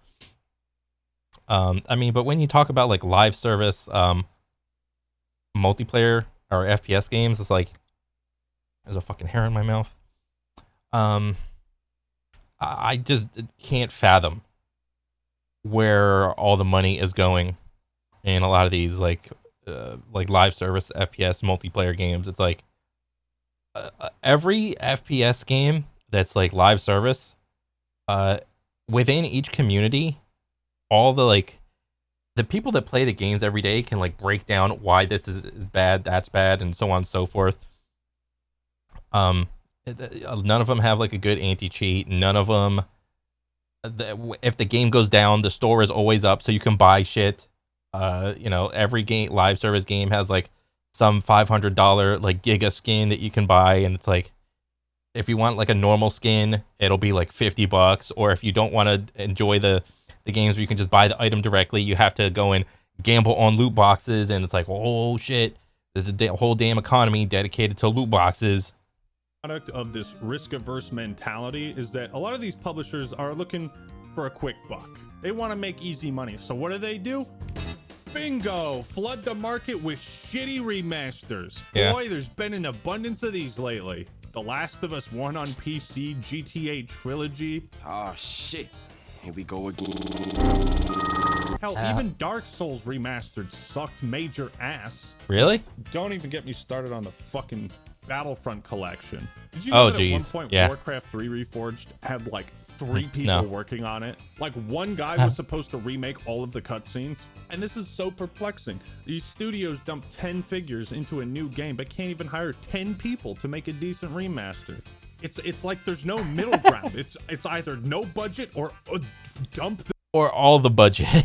I mean, but when you talk about like live service, multiplayer or FPS games, it's like there's a fucking hair in my mouth. I just can't fathom where all the money is going in a lot of these like live service FPS multiplayer games. It's like every FPS game that's like live service, within each community, all the people that play the games every day can like break down why this is bad, that's bad, and so on and so forth. None of them have like a good anti-cheat. None of them, if the game goes down, the store is always up so you can buy shit. Every game, live service game, has like some $500 like giga skin that you can buy, and it's like, if you want like a normal skin, it'll be like $50, or if you don't want to enjoy the games where you can just buy the item directly, you have to go and gamble on loot boxes, and it's like, oh shit, there's a whole damn economy dedicated to loot boxes. Product of this risk-averse mentality is that a lot of these publishers are looking for a quick buck. They want to make easy money. So what do? Bingo! Flood the market with shitty remasters. Yeah. Boy, there's been an abundance of these lately. The Last of Us 1 on PC, GTA Trilogy. Oh shit. Here we go again. Hell, even Dark Souls Remastered sucked major ass. Really? Don't even get me started on the fucking Battlefront collection. Did you Oh, know that at one geez. point Yeah. Warcraft 3 Reforged had like 3 people No. working on it. Like, one guy was supposed to remake all of the cutscenes. And this is so perplexing. These studios dump 10 figures into a new game, but can't even hire 10 people to make a decent remaster. It's like there's no middle ground. It's either no budget or dump Or all the budget.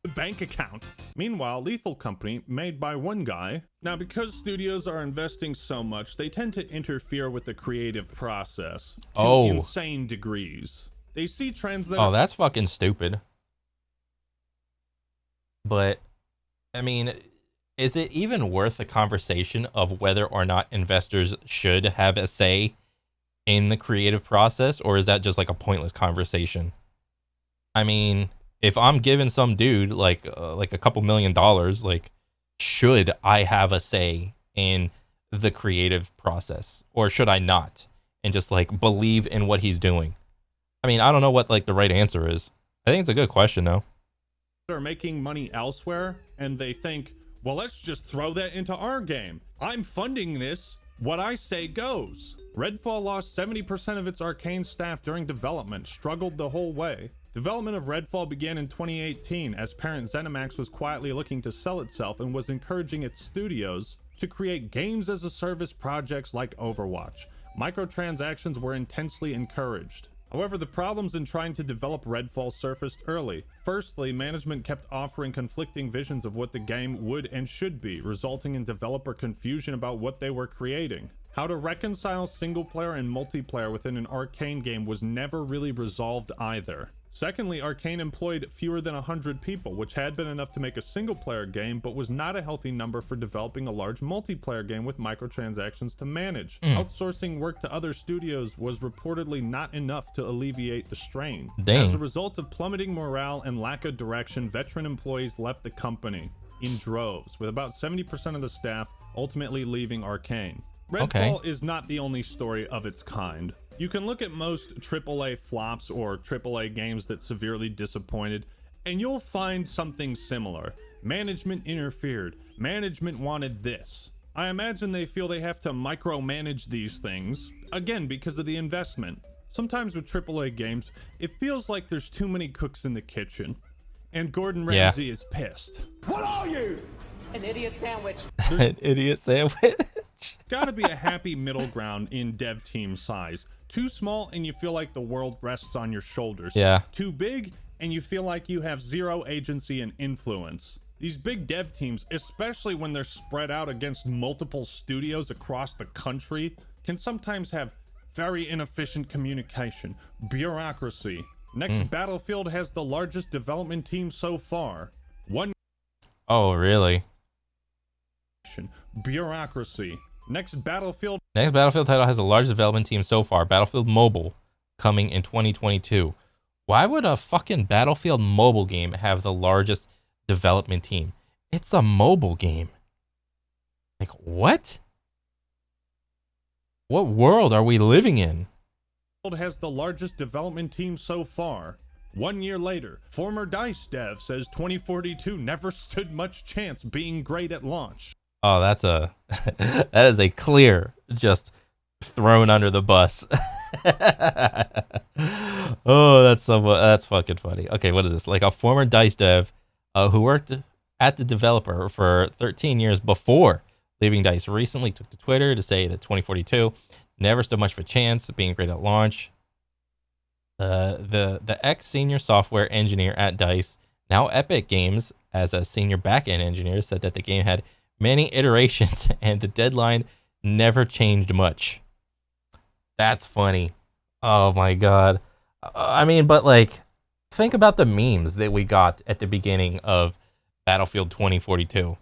the bank account. Meanwhile, Lethal Company, made by one guy. Now, because studios are investing so much, they tend to interfere with the creative process to insane degrees. They see trends that Oh, that's fucking stupid. But, I mean, is it even worth a conversation of whether or not investors should have a say in the creative process, or is that just like a pointless conversation? I mean, if I'm giving some dude like a couple $1 million, like, should I have a say in the creative process, or should I not, and just like believe in what he's doing? I mean, I don't know what like the right answer is. I think it's a good question though. are making money elsewhere, and they think, well, let's just throw that into our game. I'm funding this. What I say goes. Redfall lost 70% of its arcane staff during development, struggled the whole way. Development of Redfall began in 2018 as parent ZeniMax was quietly looking to sell itself and was encouraging its studios to create games as a service projects like Overwatch. Microtransactions were intensely encouraged. However, the problems in trying to develop Redfall surfaced early. Firstly, management kept offering conflicting visions of what the game would and should be, resulting in developer confusion about what they were creating. How to reconcile single-player and multiplayer within an Arcane game was never really resolved either. Secondly, Arcane employed fewer than 100 people, which had been enough to make a single-player game, but was not a healthy number for developing a large multiplayer game with microtransactions to manage. Outsourcing work to other studios was reportedly not enough to alleviate the strain. Dang. As a result of plummeting morale and lack of direction, veteran employees left the company in droves, with about 70% of the staff ultimately leaving Arcane. Redfall is not the only story of its kind. You can look at most AAA flops or AAA games that severely disappointed, and you'll find something similar. Management interfered. Management wanted this. I imagine they feel they have to micromanage these things, again because of the investment. Sometimes with AAA games, it feels like there's too many cooks in the kitchen, and Gordon Ramsay is pissed. What are you? An idiot sandwich. An idiot sandwich. Gotta be a happy middle ground in dev team size. Too small and you feel like the world rests on your shoulders. Yeah. Too big and you feel like you have zero agency and influence. These big dev teams, especially when they're spread out against multiple studios across the country, can sometimes have very inefficient communication, bureaucracy. Next, Battlefield has the largest development team so far. Oh, really? Bureaucracy. Next Battlefield title has the largest development team so far, Battlefield Mobile, coming in 2022. Why would a fucking Battlefield mobile game have the largest development team? It's a mobile game. Like, what? What world are we living in? has the largest development team so far. 1 year later, former DICE dev says 2042 never stood much chance being great at launch. Oh, that is a clear just thrown under the bus. Oh, that's fucking funny. Okay, what is this? Like a former DICE dev who worked at the developer for 13 years before leaving DICE recently took to Twitter to say that 2042 never stood much of a chance of being great at launch. The ex-senior software engineer at DICE, now Epic Games, as a senior backend engineer, said that the game had many iterations and the deadline never changed much. That's funny. Oh my god. I mean, but like, think about the memes that we got at the beginning of Battlefield 2042.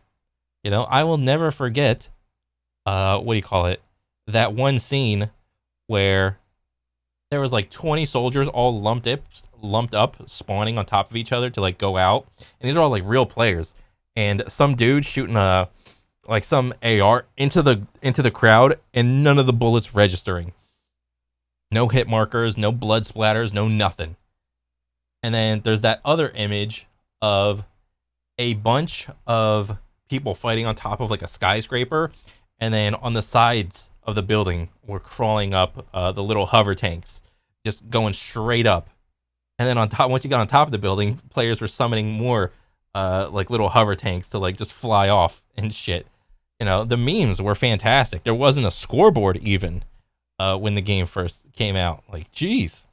You know, I will never forget, what do you call it? That one scene where there was like 20 soldiers all lumped up, spawning on top of each other to like go out. And these are all like real players. And some dude shooting like some AR into the crowd, and none of the bullets registering. No hit markers, no blood splatters, no nothing. And then there's that other image of a bunch of people fighting on top of like a skyscraper, and then on the sides of the building were crawling up the little hover tanks just going straight up. And then on top, once you got on top of the building, players were summoning more like little hover tanks to like just fly off and shit. You know, the memes were fantastic. There wasn't a scoreboard even when the game first came out. Like, geez.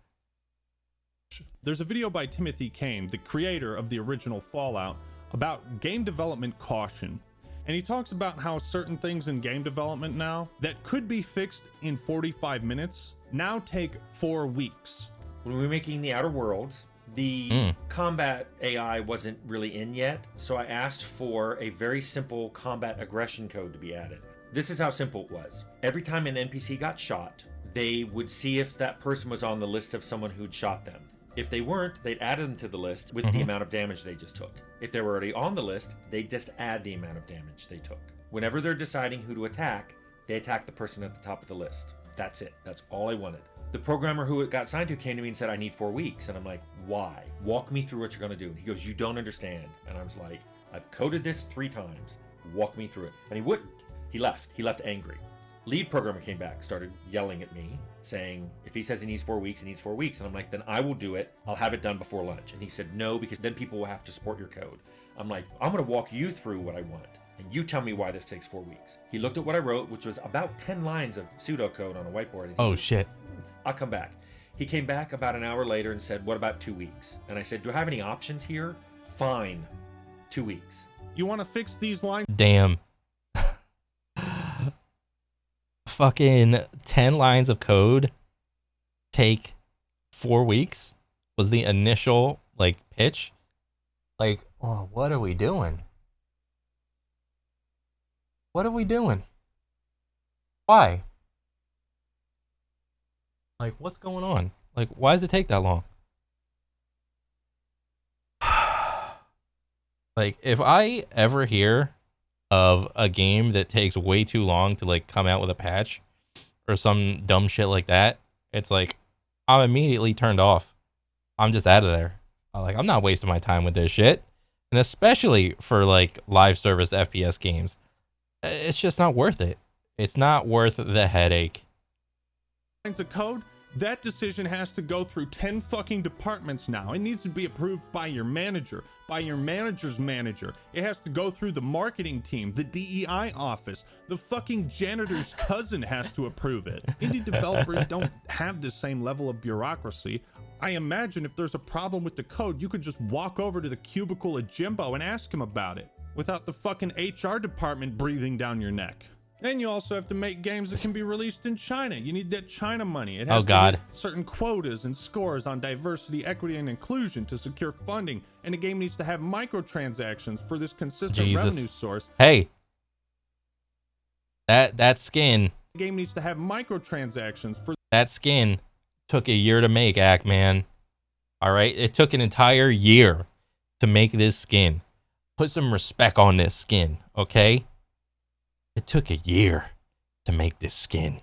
There's a video by Timothy Kane, the creator of the original Fallout, about game development caution. And he talks about how certain things in game development now that could be fixed in 45 minutes now take 4 weeks. When we were making the Outer Worlds, the combat AI wasn't really in yet, so I asked for a very simple combat aggression code to be added. This is how simple it was. Every time an NPC got shot, they would see if that person was on the list of someone who'd shot them. If they weren't, they'd add them to the list with the amount of damage they just took. If they were already on the list, they'd just add the amount of damage they took. Whenever they're deciding who to attack, they attack the person at the top of the list. That's it. That's all I wanted. The programmer who it got signed to came to me and said, I need 4 weeks. And I'm like, why? Walk me through what you're going to do. And he goes, you don't understand. And I was like, I've coded this 3 times. Walk me through it. And he wouldn't. He left. He left angry. Lead programmer came back, started yelling at me, saying, if he says he needs 4 weeks, he needs 4 weeks. And I'm like, then I will do it. I'll have it done before lunch. And he said, no, because then people will have to support your code. I'm like, I'm going to walk you through what I want. And you tell me why this takes 4 weeks. He looked at what I wrote, which was about 10 lines of pseudocode on a whiteboard. And Oh, shit. I'll come back. He came back about an hour later and said, what about 2 weeks? And I said, do I have any options here? Fine. 2 weeks. You want to fix these lines? Damn. Fucking 10 lines of code take 4 weeks was the initial like pitch. Like, oh, what are we doing? What are we doing? Why? Like, what's going on? Like, why does it take that long? Like, if I ever hear of a game that takes way too long to like come out with a patch or some dumb shit like that, it's like I'm immediately turned off. I'm just out of there. I'm not wasting my time with this shit. And especially for like live service FPS games, it's just not worth it. It's not worth the headache. Lines of code? That decision has to go through 10 fucking departments now. It needs to be approved by your manager, by your manager's manager. It has to go through the marketing team, the DEI office. The fucking janitor's cousin has to approve it. Indie developers don't have the same level of bureaucracy. I imagine if there's a problem with the code, you could just walk over to the cubicle of Jimbo and ask him about it without the fucking HR department breathing down your neck. And you also have to make games that can be released in China. You need that China money. It has to hit certain quotas and scores on diversity, equity, and inclusion to secure funding. And the game needs to have microtransactions for this consistent revenue source. Hey, that skin. The game needs to have microtransactions for that skin. Took a year to make, man. All right, it took an entire year to make this skin. Put some respect on this skin, okay? It took a year to make this skin.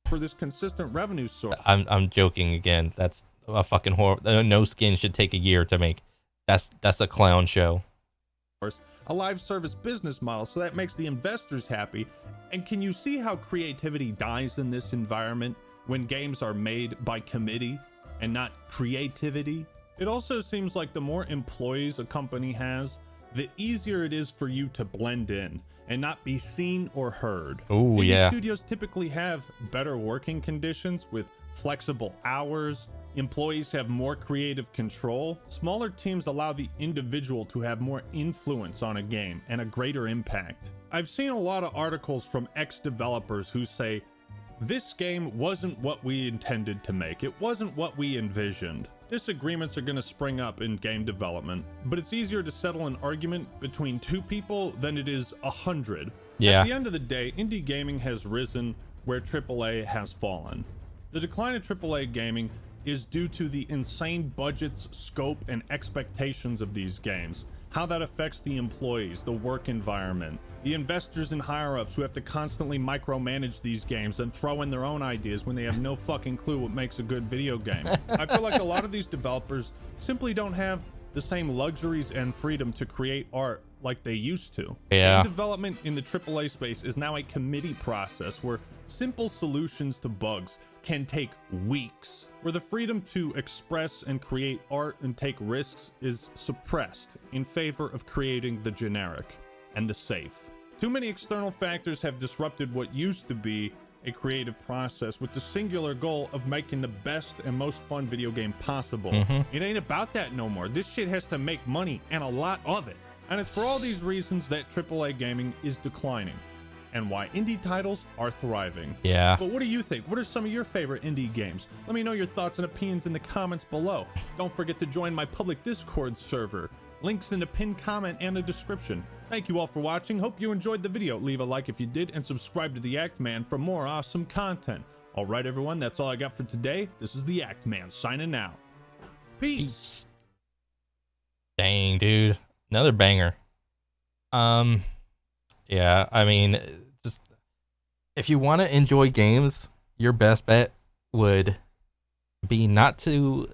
For this consistent revenue source. I'm joking again. That's a fucking horror. No skin should take a year to make. That's a clown show. A live service business model, so that makes the investors happy. And can you see how creativity dies in this environment when games are made by committee and not creativity? It also seems like the more employees a company has, the easier it is for you to blend in and not be seen or heard. Oh, yeah. Studios typically have better working conditions with flexible hours. Employees have more creative control. Smaller teams allow the individual to have more influence on a game and a greater impact. I've seen a lot of articles from ex-developers who say, this game wasn't what we intended to make. It wasn't what we envisioned. Disagreements are going to spring up in game development, but it's easier to settle an argument between 2 people than it is 100. Yeah. At the end of the day, indie gaming has risen where AAA has fallen. The decline of AAA gaming is due to the insane budgets, scope, and expectations of these games. How that affects the employees, the work environment, the investors and higher-ups who have to constantly micromanage these games and throw in their own ideas when they have no fucking clue what makes a good video game. I feel like a lot of these developers simply don't have the same luxuries and freedom to create art like they used to. Yeah. Game development in the AAA space is now a committee process where simple solutions to bugs can take weeks, where the freedom to express and create art and take risks is suppressed in favor of creating the generic and the safe. Too many external factors have disrupted what used to be a creative process with the singular goal of making the best and most fun video game possible. It ain't about that no more. This shit has to make money, and a lot of it. And it's for all these reasons that AAA gaming is declining, and why indie titles are thriving. Yeah. But what do you think? What are some of your favorite indie games? Let me know your thoughts and opinions in the comments below. Don't forget to join my public Discord server. Links in the pinned comment and the description. Thank you all for watching. Hope you enjoyed the video. Leave a like if you did, and subscribe to the Act Man for more awesome content. All right, everyone, that's all I got for today. This is the Act Man signing out. Peace. Dang, dude. Another banger. Yeah, I mean, just if you want to enjoy games, your best bet would be not to,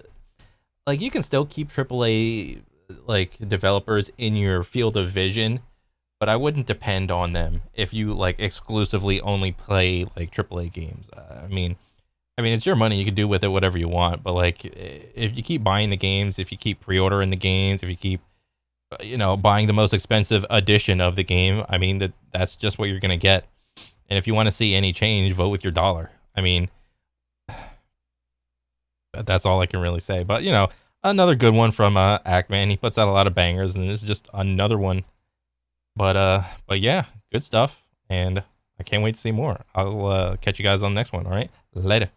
like, you can still keep AAA like developers in your field of vision, but I wouldn't depend on them if you like exclusively only play like AAA games. I mean it's your money, you can do with it whatever you want, but like if you keep buying the games, if you keep pre-ordering the games, if you keep buying the most expensive edition of the game, I mean that's just what you're gonna get. And if you want to see any change, vote with your dollar. I mean, that's all I can really say. But another good one from Ackman. He puts out a lot of bangers, and this is just another one. But yeah, good stuff, and I can't wait to see more. I'll catch you guys on the next one. All right, later.